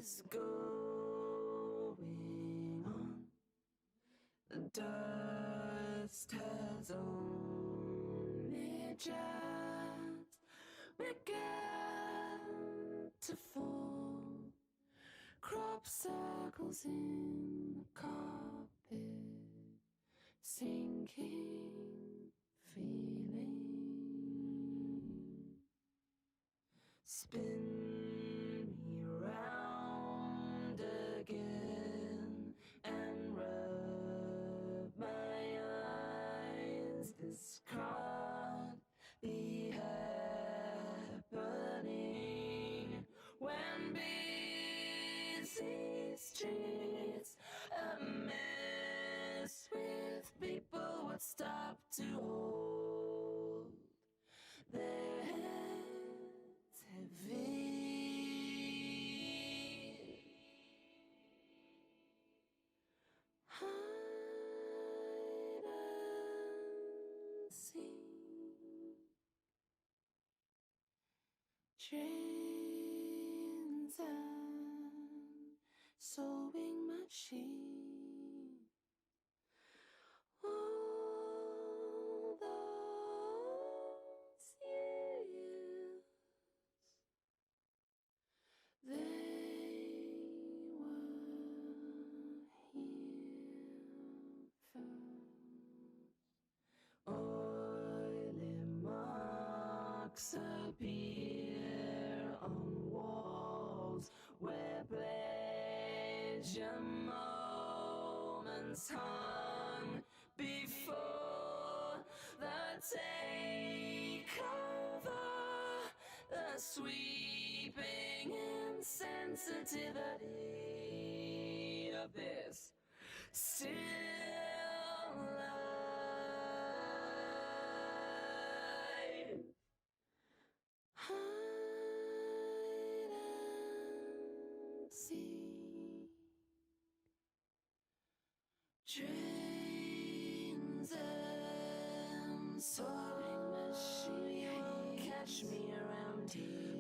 is going on. The dust has only just begun to fall. Crop circles in the carpet, sinking feeling. Spin me round again and rub my eyes. This can't be happening when busy streets a mess with people would stop to hold their heads heavy. Hide and seek. Trains and sewing machine. All those years they were here first. Oily marks appear on walls where pleasure moments hung before the takeover, the sweeping insensitivity of this still life. Hide and seek. Trains and sewing machine, catch me around here.